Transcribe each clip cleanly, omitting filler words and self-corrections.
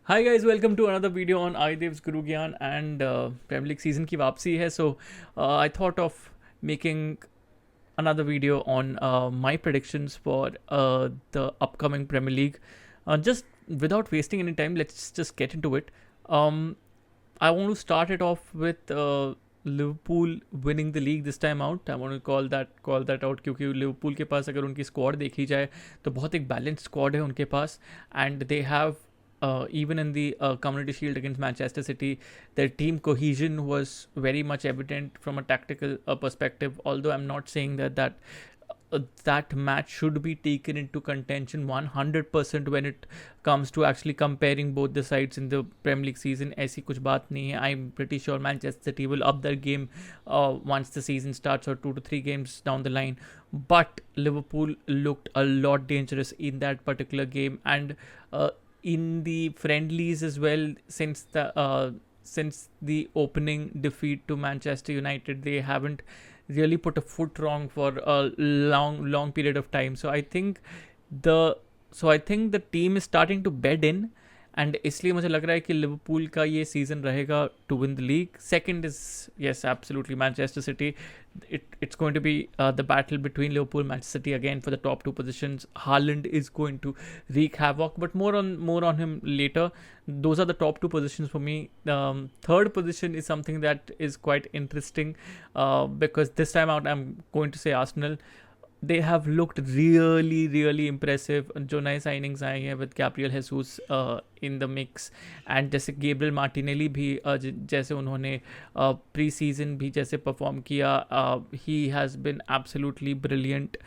Hi guys, welcome to another video on iDev's Guru Gyan and Premier League season की वापसी है. So I thought of making another video on my predictions for the upcoming Premier League. Just without wasting any time, let's just get into it. Um, I want to start it off with Liverpool winning the league this time out. I want to call that out क्योंकि Liverpool के पास अगर उनकी squad देखी जाए तो बहुत एक balanced squad है उनके पास. And they have even in the Community Shield against Manchester City, their team cohesion was very much evident from a tactical perspective. Although I'm not saying that match should be taken into contention 100% when it comes to actually comparing both the sides in the Premier League season. ऐसी कुछ बात नहीं है. I'm pretty sure Manchester City will up their game once the season starts, or 2 to 3 games down the line. But Liverpool looked a lot dangerous in that particular game, and in the friendlies as well, since the opening defeat to Manchester United, they haven't really put a foot wrong for a long period of time. So I think the team is starting to bed in, and इसलिए मुझे लग रहा है कि Liverpool का ये season रहेगा to win the league. Second is yes absolutely Manchester City. It's going to be the battle between Liverpool and Manchester City again for the top two positions. Haaland is going to wreak havoc, but more on him later. Those are the top two positions for me. Third position is something that is quite interesting because this time out I'm going to say Arsenal. They have looked really impressive. जो नए signings आए हैं with Gabriel Jesus in the mix, and जैसे Gabriel Martinelli भी जैसे उन्होंने pre season भी जैसे परफॉर्म किया, he has been absolutely brilliant.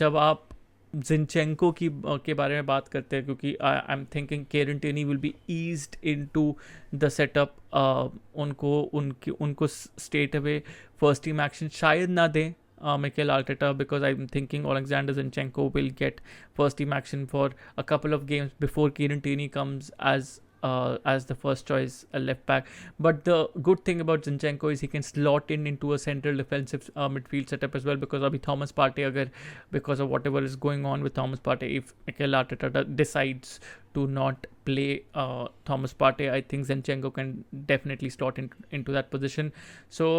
जब आप जिनचेंको के बारे में बात करते हैं, क्योंकि I am thinking Kieran Tierney will be eased into the setup. उनको straight away first team action शायद ना दें Mikel Arteta, because I'm thinking Alexander Zinchenko will get first team action for a couple of games before Kieran Tierney comes as the first choice left back. But the good thing about Zinchenko is he can slot into a central defensive midfield setup as well, because abhi Thomas Partey, because of whatever is going on with Thomas Partey, if Mikel Arteta decides to not play Thomas Partey, I think Zinchenko can definitely slot into that position. So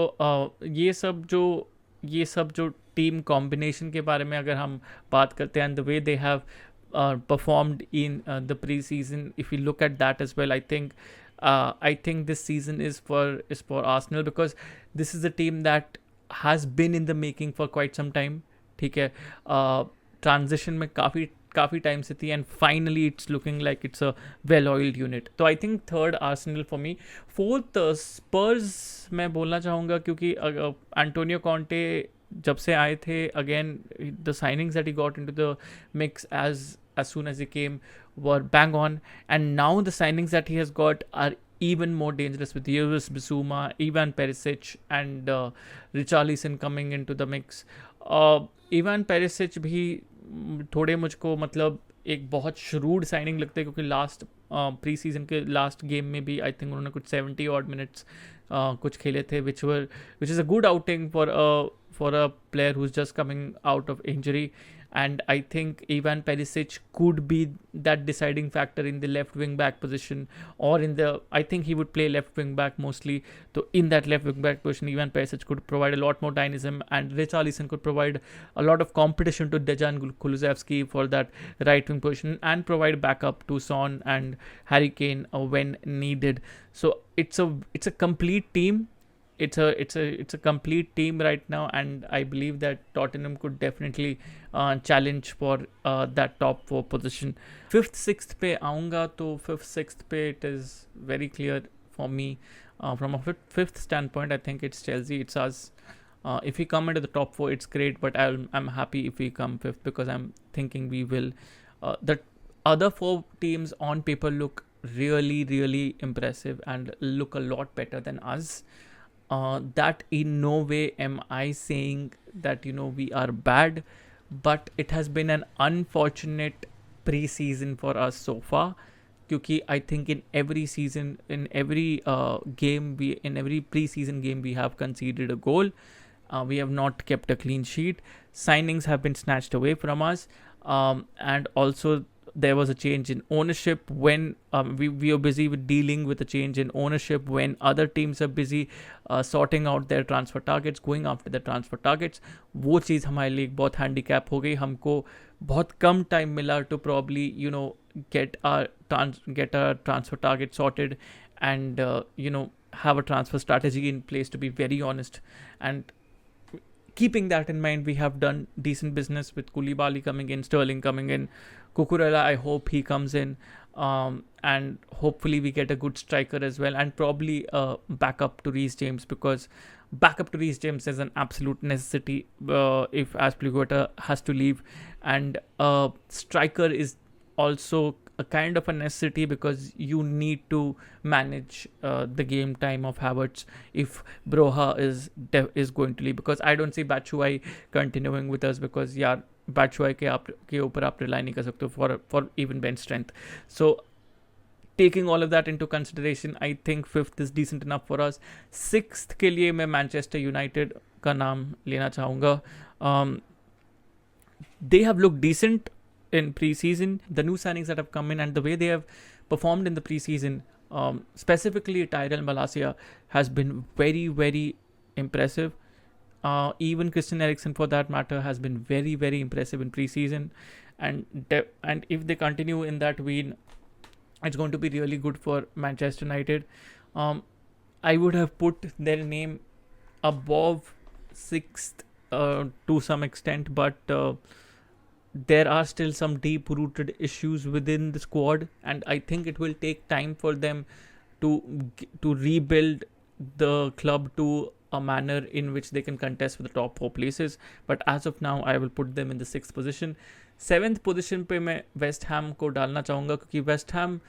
ये सब जो team combination के बारे में अगर हम बात करते हैं, and the way they have performed in the pre season, if you look at that as well, I think this season is for Arsenal, because this is a team that has been in the making for quite some time. ठीक है, transition में काफ़ी time से थी, and finally it's looking like it's a well oiled unit. तो I think third Arsenal for me. Fourth Spurs मैं बोलना चाहूँगा, क्योंकि एंटोनियो कॉन्टे जब से आए थे, again the signings that he got into the mix as soon as he came were bang on, and now the signings that he has got are even more dangerous, with Yildiz Bissouma, Ivan Perisic, and Richarlison coming into the mix. Ivan Perisic भी थोड़े मुझको मतलब एक बहुत shrewd signing लगता है, क्योंकि last pre season के लास्ट गेम में भी आई थिंक उन्होंने कुछ 70 odd minutes कुछ खेले थे, which is a good outing for a player who's just coming out of injury. And I think Ivan Perisic could be that deciding factor in the left wing back position, or I think he would play left wing back mostly. So in that left wing back position, Ivan Perisic could provide a lot more dynamism, and Richarlison could provide a lot of competition to Dejan Kulusevski for that right wing position, and provide backup to Son and Harry Kane when needed. So it's a complete team. It's a complete team right now, and I believe that Tottenham could definitely challenge for that top 4 position. 5th 6th पे आऊँगा तो 5th 6th पे it is very clear for me. From a 5th standpoint, I think it's Chelsea, it's us. If we come into the top 4, it's great, but I'm happy if we come 5th, because I'm thinking we will. The other 4 teams on paper look really impressive and look a lot better than us. That in no way am I saying that we are bad, but it has been an unfortunate pre-season for us so far, क्योंकि I think in every season, in every in every pre-season game we have conceded a goal. We have not kept a clean sheet. Signings have been snatched away from us, and also there was a change in ownership when we are busy with dealing with a change in ownership when other teams are busy sorting out their transfer targets, going after the transfer targets. वो चीज़ हमारे लिए एक बहुत handicap हो गई. हमको बहुत कम time मिला to probably get our transfer target sorted and have a transfer strategy in place, to be very honest. And keeping that in mind, we have done decent business with Koulibaly coming in, Sterling coming in, Cucurella, I hope he comes in, and hopefully we get a good striker as well, and probably backup to Reece James, because backup to Reece James is an absolute necessity if Azpilicueta has to leave, and striker is also a kind of a necessity because you need to manage the game time of Havertz if Broha is going to leave, because I don't see Batshuayi continuing with us, because यार Batshuayi के ऊपर आप rely नहीं कर सकते for even bench strength. So taking all of that into consideration, I think 5th is decent enough for us. 6th के लिए मैं Manchester United का नाम लेना चाहूँगा. They have looked decent in pre-season, the new signings that have come in and the way they have performed in the pre-season, specifically Tyrell Malacia has been very, very impressive. Even Christian Eriksen, for that matter, has been very, very impressive in pre-season, and if they continue in that vein, it's going to be really good for Manchester United. I would have put their name above 6th to some extent, but there are still some deep-rooted issues within the squad, and I think it will take time for them to rebuild the club to a manner in which they can contest for the top 4 places. But as of now, I will put them in the 6th position. 7th position पे मैं West Ham को डालना चाहूँगा, क्योंकि West Ham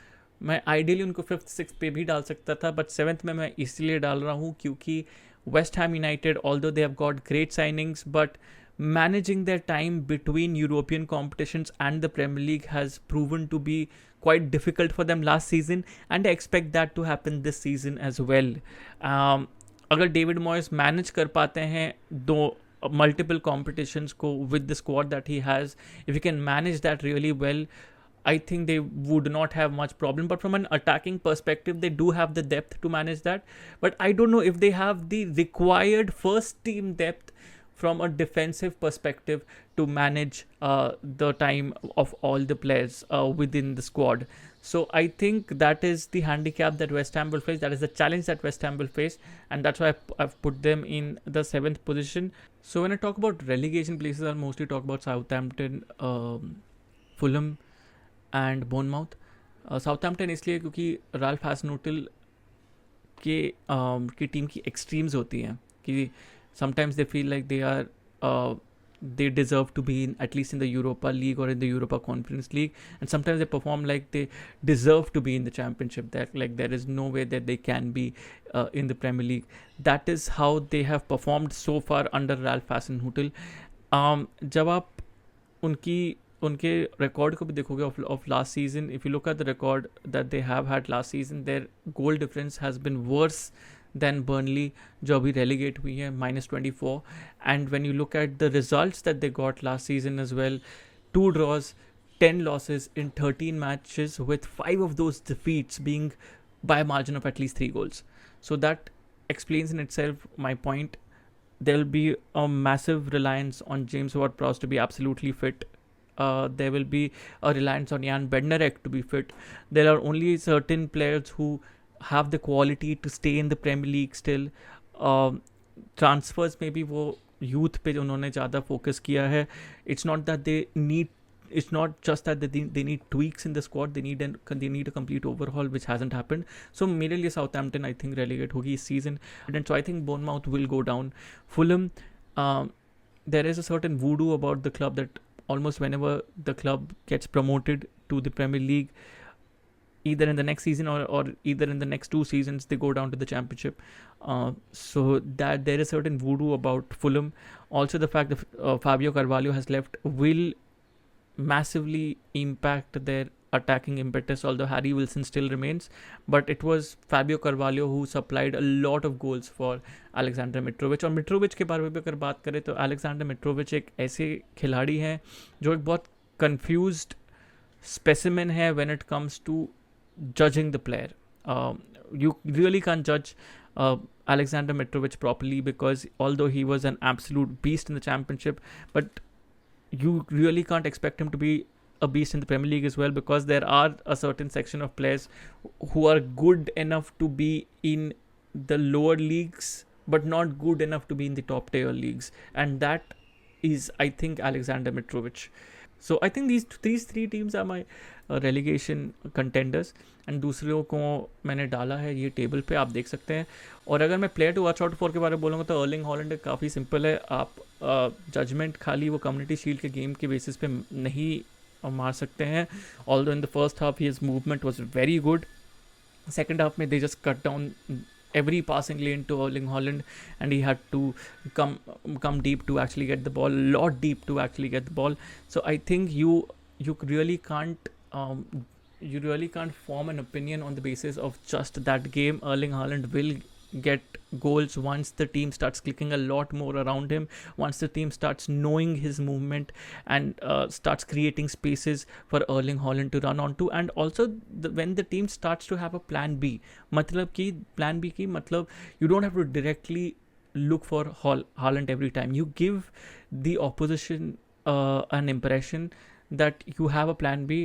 मैं ideally उनको 5th 6th पे भी डाल सकता था, but 7th में मैं इसलिए डाल रहा हूँ क्योंकि West Ham United, although they have got great signings, but managing their time between European competitions and the Premier League has proven to be quite difficult for them last season, and I expect that to happen this season as well. अगर David मॉयस manage कर पाते हैं दो multiple competitions को with the squad that he has, if you can manage that really well, I think they would not have much problem. But from an attacking perspective, they do have the depth to manage that. But I don't know if they have the required first team depth from a defensive perspective to manage the time of all the players within the squad. So I think that is the handicap that West Ham will face. That is the challenge that West Ham will face. And that's why I've put them in the 7th position. So when I talk about relegation places, I'll mostly talk about Southampton, Fulham and Bournemouth. Southampton इसलिए क्योंकि Ralph हैसनोटल की team की extremes होती हैं कि sometimes they feel like they deserve to be at least in the Europa League or in the Europa Conference League, and sometimes they perform like they deserve to be in the Championship, that like there is no way that they can be in the Premier League. That is how they have performed so far under Ralph Hasenhüttl. जब आप उनके record को भी देखोगे of last season, if you look at the record that they have had last season, their goal difference has been worse than Burnley, जो अभी relegate हुई है, -24. And when you look at the results that they got last season as well, 2 draws, 10 losses in 13 matches, with 5 of those defeats being by a margin of at least 3 goals. So that explains in itself my point. There will be a massive reliance on James Ward-Prowse to be absolutely fit. There will be a reliance on Jan Bednarek to be fit. There are only certain players who have the quality to stay in the Premier League still. Transfers में भी वो youth पे उन्होंने ज़्यादा focus किया है. It's not that they need, it's not just that they need tweaks in the squad. They need a complete overhaul, which hasn't happened. So मेरे लिए Southampton I think relegate होगी इस season. And so I think Bournemouth will go down. Fulham, there is a certain voodoo about the club that almost whenever the club gets promoted to the Premier League, either in the next season or either in the next 2 seasons, they go down to the Championship. So that there is certain voodoo about Fulham. Also the fact that Fabio Carvalho has left will massively impact their attacking impetus, although Harry Wilson still remains. But it was Fabio Carvalho who supplied a lot of goals for Alexander Mitrovic. और Mitrovic के बारे में भी अगर बात करें तो Alexander Mitrovic एक ऐसे खिलाड़ी हैं जो एक बहुत confused specimen है when it comes to judging the player. You really can't judge Alexander Mitrovic properly, because although he was an absolute beast in the championship, but you really can't expect him to be a beast in the Premier League as well, because there are a certain section of players who are good enough to be in the lower leagues but not good enough to be in the top tier leagues, and that is, I think, Alexander Mitrovic. So I think these three teams are my relegation contenders, and दूसरों को मैंने डाला है ये table पे, आप देख सकते हैं. और अगर मैं player to watch out for के बारे में बोलूँगा तो अर्लिंग हॉलैंड काफ़ी सिंपल है. आप जजमेंट खाली वो कम्युनिटी शील्ड के गेम के बेसिस पे नहीं मार सकते हैं. Although in the first half his movement was very good. Second half में they just cut down every passing lane to Erling Haaland, and he had to come deep to actually get the ball, lot deep to actually get the ball. So I think you really can't form an opinion on the basis of just that game. Erling Haaland will get goals once the team starts clicking a lot more around him, once the team starts knowing his movement and starts creating spaces for Erling Haaland to run onto, and also when the team starts to have a plan B. Plan B ki matlab you don't have to directly look for Haaland every time. You give the opposition an impression that you have a plan B.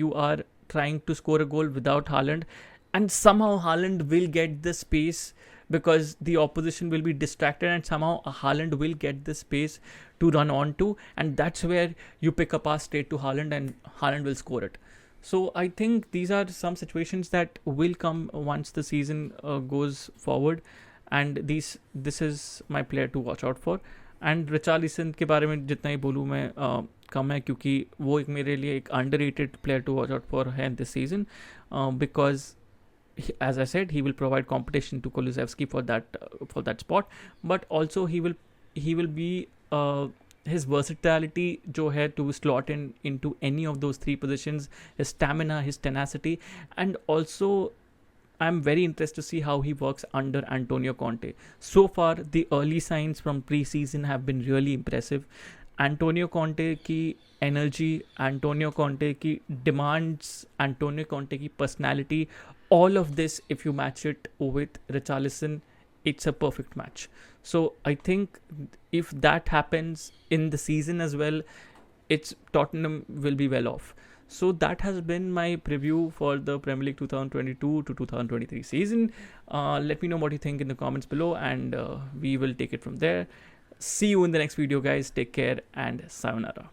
You are trying to score a goal without Haaland, and somehow Haaland will get the space because the opposition will be distracted, and somehow Haaland will get the space to run on to, and that's where you pick a pass straight to Haaland and Haaland will score it. So I think these are some situations that will come once the season goes forward, and this is my player to watch out for. And Richarlison के बारे में जितना ही बोलूँ मैं कम है, क्योंकि वो एक मेरे लिए एक underrated player to watch out for है in this season, because as I said, he will provide competition to Kulusevski for that spot, but also he will be his versatility जो है to slot into any of those three positions, his stamina, his tenacity, and also I'm very interested to see how he works under Antonio Conte. So far, the early signs from pre-season have been really impressive. Antonio Conte की energy, Antonio Conte की demands, Antonio Conte की personality, all of this, if you match it with Richarlison, it's a perfect match. So I think if that happens in the season as well, Tottenham will be well off. So that has been my preview for the Premier League 2022 to 2023 season. Let me know what you think in the comments below, and we will take it from there. See you in the next video, guys. Take care and sayonara.